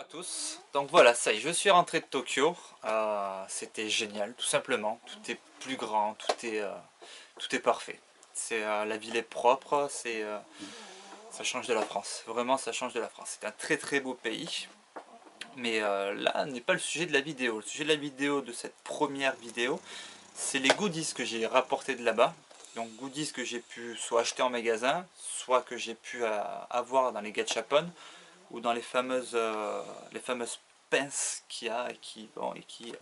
À tous, donc voilà, ça y est, je suis rentré de Tokyo. C'était génial, tout simplement. Tout est plus grand, tout est parfait. La ville est propre, ça change de la France. Vraiment, ça change de la France. C'est un très très beau pays. Mais là n'est pas le sujet de la vidéo. Le sujet de la vidéo, de cette première vidéo, c'est les goodies que j'ai rapportés de là-bas. Donc goodies que j'ai pu soit acheter en magasin, soit que j'ai pu avoir dans les gachapon, ou dans les fameuses pinces qu'il y a et qui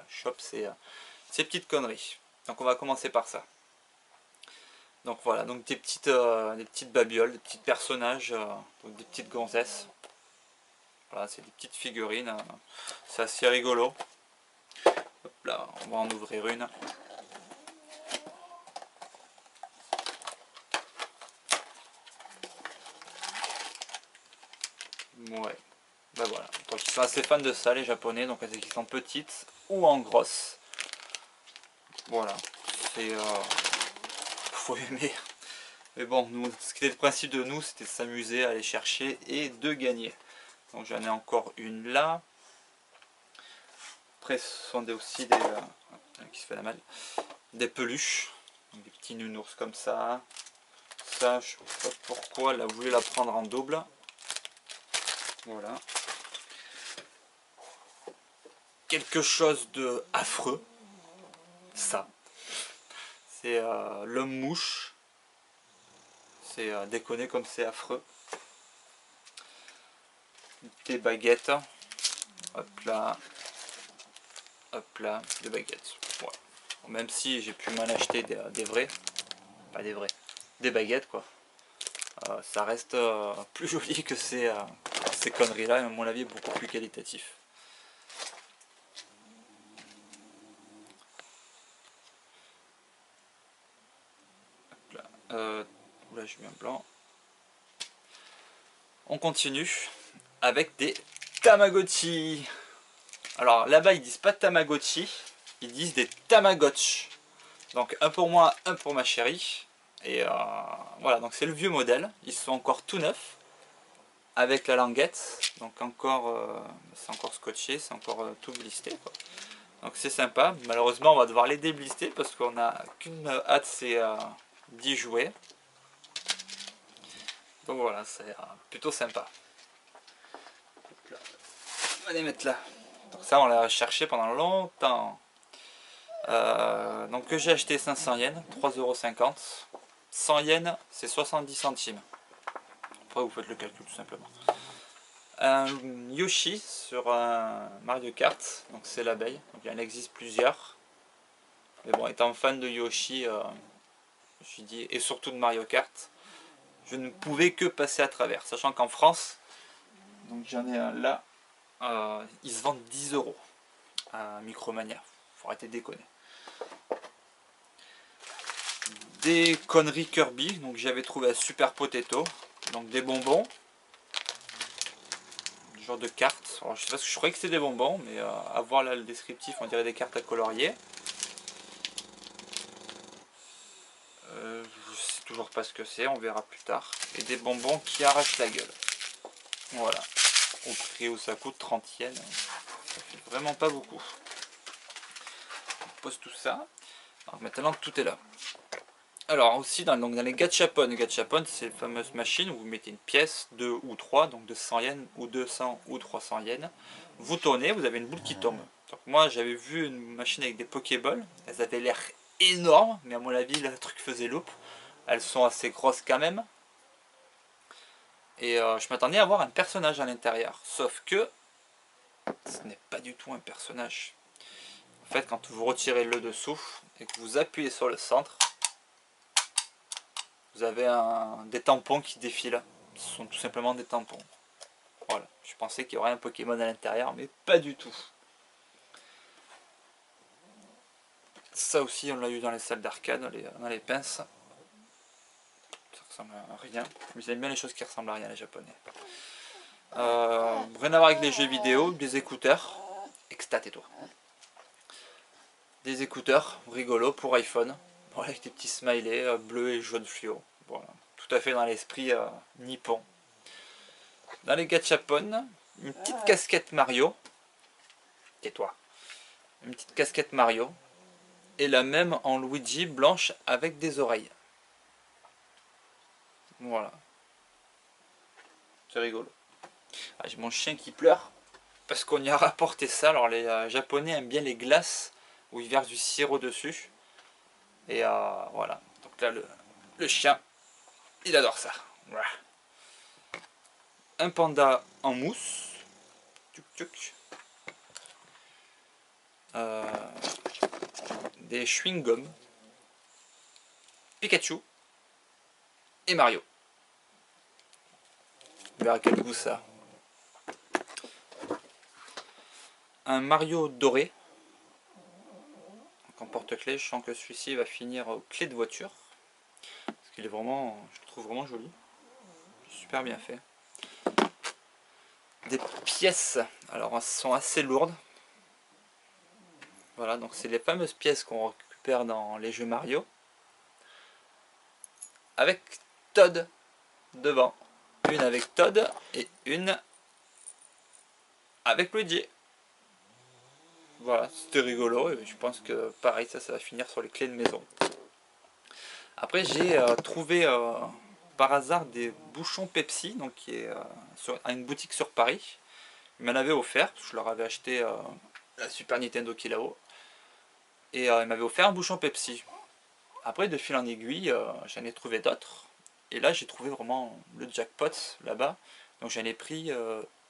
chopent ces petites conneries. Donc on va commencer par ça. Donc voilà, donc des petites babioles, des petits personnages, donc des petites gonzesses. Voilà, c'est des petites figurines, c'est assez rigolo. Hop là, on va en ouvrir une. Ouais, ben voilà. Donc ils sont assez fans de ça les japonais, donc elles sont petites ou en grosses. Voilà, c'est faut aimer. Mais bon, nous, ce qui était le principe de nous, c'était de s'amuser, aller chercher et de gagner. Donc j'en ai encore une là. Après ce sont aussi qui se fait la malle, des peluches, des petits nounours comme ça. Ça, je sais pas pourquoi elle a voulu la prendre en double. Voilà. Quelque chose de affreux. Ça. C'est l'homme mouche. C'est déconné comme c'est affreux. Des baguettes. Hop là. Hop là. Des baguettes. Voilà. Même si j'ai pu m'en acheter des vrais. Pas des vrais. Des baguettes quoi. Ça reste plus joli que ces conneries là. Et à mon avis beaucoup plus qualitatif. Hop là. Oula, j'ai mis un blanc. On continue avec des Tamagotchi. Alors là-bas ils disent pas Tamagotchi, ils disent des Tamagotch. Donc un pour moi, un pour ma chérie. Et voilà, donc c'est le vieux modèle. Ils sont encore tout neufs avec la languette. Donc encore, c'est encore scotché, c'est encore tout blisté quoi. Donc c'est sympa. Malheureusement on va devoir les déblister parce qu'on a qu'une hâte, c'est d'y jouer. Donc voilà, c'est plutôt sympa. On va les mettre là. Donc ça on l'a cherché pendant longtemps. Donc que j'ai acheté 500 yens, 3,50 €. 100 yens c'est 70 centimes. Après vous faites le calcul tout simplement. Un Yoshi sur un Mario Kart, donc c'est l'abeille. Donc il en existe plusieurs. Mais bon, étant fan de Yoshi, je me suis dit, et surtout de Mario Kart, je ne pouvais que passer à travers. Sachant qu'en France, donc j'en ai un là, ils se vendent 10 € à Micromania. Faut arrêter de déconner. Des conneries Kirby, donc j'avais trouvé à Super Potato, donc des bonbons, genre de cartes. Alors, je sais pas ce que je croyais que c'était des bonbons, mais à voir là le descriptif, on dirait des cartes à colorier. Je sais toujours pas ce que c'est, on verra plus tard. Et des bonbons qui arrachent la gueule. Voilà. Au prix où ça coûte 30 yens, ça fait vraiment pas beaucoup. On pose tout ça. Alors maintenant tout est là. Alors aussi dans les gachapon, c'est les fameuses machines où vous mettez une pièce, 2 ou 3, donc de 100 yens ou 200 ou 300 yens. Vous tournez, vous avez une boule qui tombe. Donc moi j'avais vu une machine avec des pokéballs, elles avaient l'air énormes, mais à mon avis le truc faisait loupe. Elles sont assez grosses quand même. Et je m'attendais à voir un personnage à l'intérieur, sauf que ce n'est pas du tout un personnage. En fait quand vous retirez le dessous et que vous appuyez sur le centre, vous avez des tampons qui défilent. Ce sont tout simplement des tampons. Voilà. Je pensais qu'il y aurait un Pokémon à l'intérieur, mais pas du tout. Ça aussi, on l'a eu dans les salles d'arcade, dans les pinces. Ça ressemble à rien. Ils aiment bien les choses qui ressemblent à rien, les japonais. Rien à voir avec les jeux vidéo, des écouteurs. Extat et toi. Des écouteurs rigolos pour iPhone. Voilà, avec des petits smileys bleus et jaune fluo. Voilà. Tout à fait dans l'esprit nippon. Dans les gachapon, une petite casquette Mario. Tais-toi. Une petite casquette Mario. Et la même en Luigi blanche avec des oreilles. Voilà. C'est rigolo. Ah, j'ai mon chien qui pleure parce qu'on y a rapporté ça. Alors les Japonais aiment bien les glaces où ils versent du sirop dessus. Et voilà. Donc là le chien, il adore ça. Voilà. Un panda en mousse. Tchouk tchouk. Des chewing-gums. Pikachu. Et Mario. On verra quel goût ça. Un Mario doré. En porte-clés, je sens que celui-ci va finir aux clés de voiture. Parce qu'il est vraiment, je le trouve vraiment joli. Super bien fait. Des pièces, alors elles sont assez lourdes. Voilà, donc c'est les fameuses pièces qu'on récupère dans les jeux Mario. Avec Todd devant. Une avec Todd et une avec Luigi. Voilà, c'était rigolo et je pense que pareil, ça va finir sur les clés de maison. Après j'ai trouvé par hasard des bouchons Pepsi, donc qui est à une boutique sur Paris. Ils m'en avaient offert, je leur avais acheté la Super Nintendo qui est là-haut. Et ils m'avaient offert un bouchon Pepsi. Après de fil en aiguille, j'en ai trouvé d'autres. Et là j'ai trouvé vraiment le jackpot là-bas. Donc j'en ai pris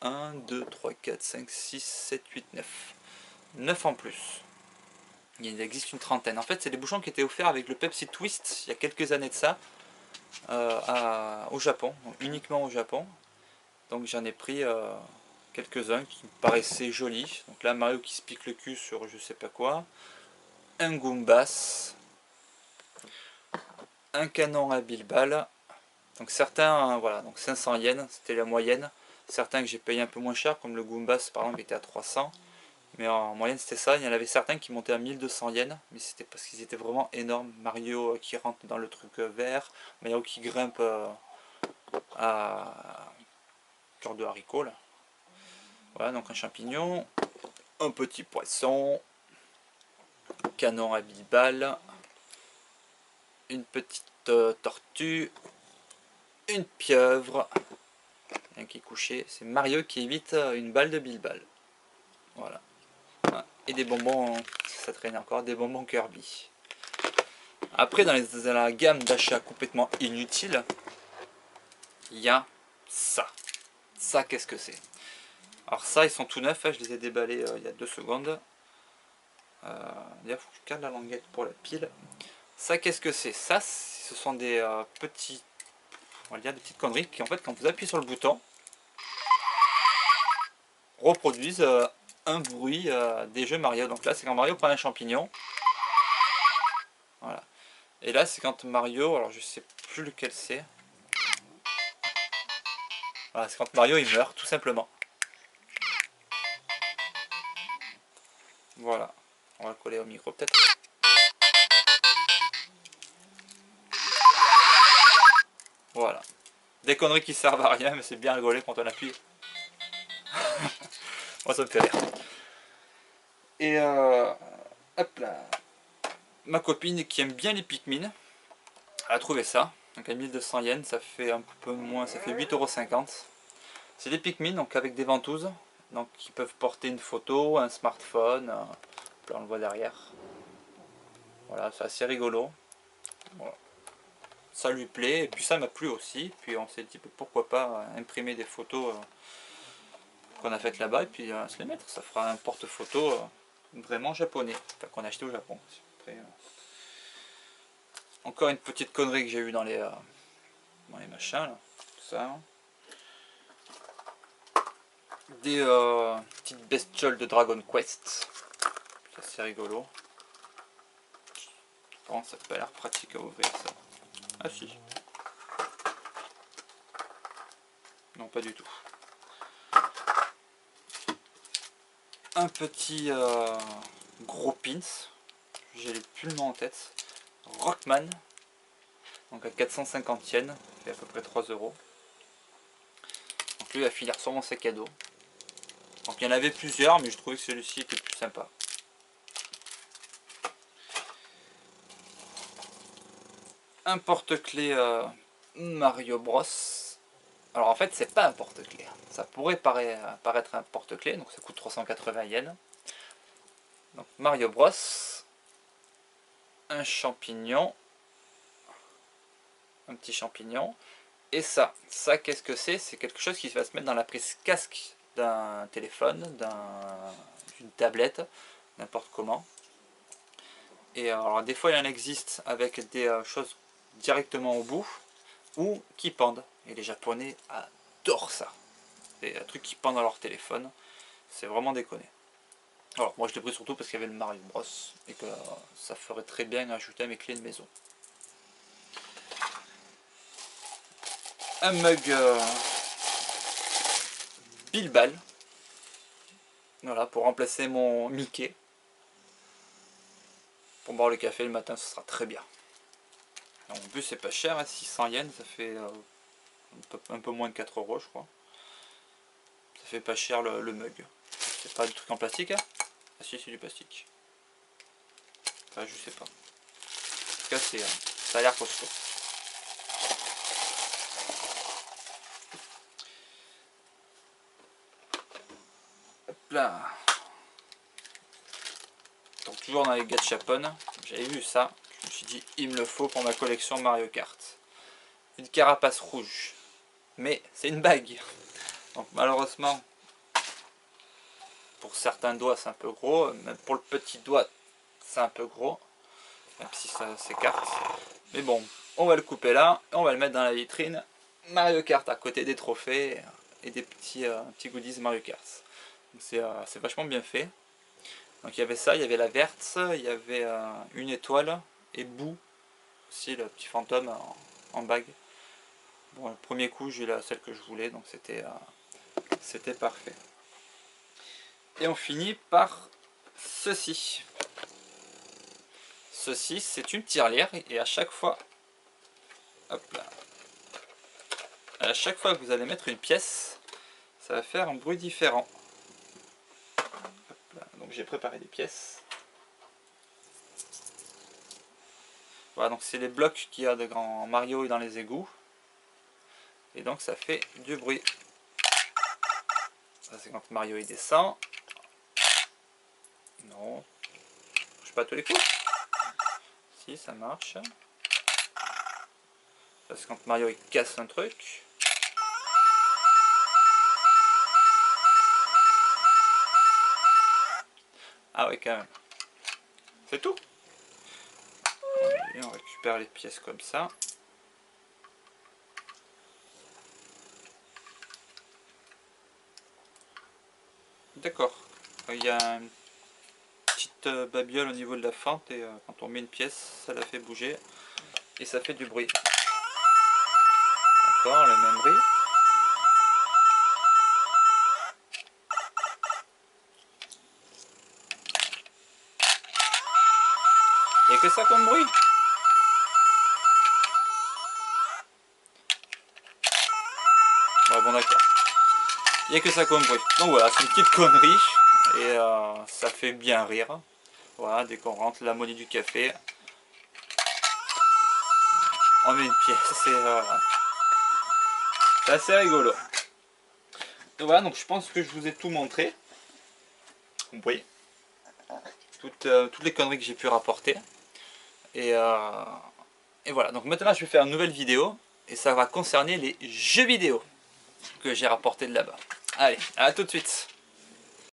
1, 2, 3, 4, 5, 6, 7, 8, 9. 9 en plus. Il existe une trentaine. En fait, c'est des bouchons qui étaient offerts avec le Pepsi Twist il y a quelques années de ça, au Japon, donc uniquement au Japon. Donc j'en ai pris quelques-uns qui me paraissaient jolis. Donc là, Mario qui se pique le cul sur je sais pas quoi. Un Goombas. Un canon à billes-balles. Donc certains, voilà, donc 500 yens, c'était la moyenne. Certains que j'ai payé un peu moins cher, comme le Goombas par exemple, était à 300. Mais en moyenne c'était ça, il y en avait certains qui montaient à 1200 yens, mais c'était parce qu'ils étaient vraiment énormes. Mario qui rentre dans le truc vert, Mario qui grimpe à cœur de haricot là. Voilà, donc un champignon, un petit poisson, canon à billes-balles, une petite tortue, une pieuvre, un qui est couché, c'est Mario qui évite une balle de billes-balles. Voilà. Et des bonbons, ça traîne encore, des bonbons Kirby. Après, dans la gamme d'achats complètement inutiles, il y a ça. Ça, qu'est-ce que c'est? Alors ça, ils sont tout neufs, hein, je les ai déballés il y a 2 secondes. D'ailleurs, il faut que je garde la languette pour la pile. Ça, qu'est-ce que c'est? Ça, ce sont des petits, on va dire des petites conneries qui, en fait, quand vous appuyez sur le bouton, reproduisent un bruit des jeux Mario. Donc là, c'est quand Mario prend un champignon. Voilà. Et là, c'est quand Mario, alors je sais plus lequel c'est. Voilà, c'est quand Mario il meurt, tout simplement. Voilà. On va le coller au micro peut-être. Voilà. Des conneries qui servent à rien, mais c'est bien rigolé quand on appuie. Moi, ça me fait rire. Et hop là. Ma copine qui aime bien les Pikmin, elle a trouvé ça. Donc à 1200 yens, ça fait un peu moins, ça fait 8,50 €. C'est des Pikmin, donc avec des ventouses, donc qui peuvent porter une photo, un smartphone. Là, on le voit derrière. Voilà, c'est assez rigolo. Voilà. Ça lui plaît, et puis ça m'a plu aussi. Puis on s'est dit pourquoi pas imprimer des photos qu'on a faites là-bas et puis se les mettre. Ça fera un porte-photo vraiment japonais, enfin, qu'on a acheté au Japon. Après, encore une petite connerie que j'ai eue dans les machins, là. Tout ça. Des petites bestioles de Dragon Quest. C'est assez rigolo. Bon, ça n'a pas l'air pratique à ouvrir ça. Ah si. Non, pas du tout. Un petit gros pins. J'ai plus le nom en tête. Rockman. Donc à 450 yens. Ça fait à peu près 3 €. Donc lui il va finir sur mon sac à dos. Donc il y en avait plusieurs, mais je trouvais que celui-ci était plus sympa. Un porte-clés Mario Bros. Alors en fait c'est pas un porte-clés. Ça pourrait paraître un porte-clés, donc ça coûte 380 yens. Donc Mario Bros. Un champignon. Un petit champignon. Et ça qu'est-ce que c'est? C'est quelque chose qui va se mettre dans la prise casque d'un téléphone, d'une tablette, n'importe comment. Et alors des fois il en existe avec des choses directement au bout, ou qui pendent. Et les japonais adorent ça. Des trucs qui pendent dans leur téléphone. C'est vraiment déconné. Alors moi je l'ai pris surtout parce qu'il y avait le Mario Bros. Et que ça ferait très bien ajouter à mes clés de maison. Un mug Bilbal. Voilà, pour remplacer mon Mickey. Pour boire le café le matin, ce sera très bien. En plus c'est pas cher, hein, 600 yens, ça fait un peu moins de 4 euros je crois. Ça fait pas cher le mug. C'est pas du truc en plastique, hein? Ah si, c'est du plastique. Enfin je sais pas. En tout cas ça a l'air costaud. Hop là. Donc toujours dans les gachapon, j'avais vu ça, je me suis dit il me le faut pour ma collection Mario Kart. Une carapace rouge, mais c'est une bague. Donc malheureusement, pour certains doigts c'est un peu gros, même pour le petit doigt c'est un peu gros, même si ça s'écarte. Mais bon, on va le couper là, et on va le mettre dans la vitrine Mario Kart à côté des trophées et des petits goodies Mario Kart. C'est vachement bien fait. Donc il y avait ça, il y avait la verte, il y avait une étoile et Boo, aussi le petit fantôme en bague. Bon, le premier coup j'ai eu celle que je voulais, donc c'était parfait. Et on finit par ceci. Ceci c'est une tirelire et à chaque fois, hop là, à chaque fois que vous allez mettre une pièce, ça va faire un bruit différent. Hop là, donc j'ai préparé des pièces. Voilà, donc c'est les blocs qu'il y a de grand Mario dans les égouts. Et donc ça fait du bruit. Ça c'est quand Mario il descend. Non. Je sais pas tous les coups. Si, ça marche. Ça c'est quand Mario il casse un truc. Ah ouais quand même. C'est tout. Et on récupère les pièces comme ça. D'accord. Il y a une petite babiole au niveau de la fente et quand on met une pièce, ça la fait bouger et ça fait du bruit. D'accord, le même bruit. Il n'y a que ça comme bruit. Ouais, bon d'accord. Il n'y a que ça comme bruit. Donc voilà, c'est une petite connerie. Et ça fait bien rire. Voilà, dès qu'on rentre la monnaie du café, on met une pièce. C'est assez rigolo. Donc voilà, donc je pense que je vous ai tout montré. Vous voyez toutes les conneries que j'ai pu rapporter. Et voilà, donc maintenant je vais faire une nouvelle vidéo. Et ça va concerner les jeux vidéo que j'ai rapporté de là-bas. Allez, à tout de suite.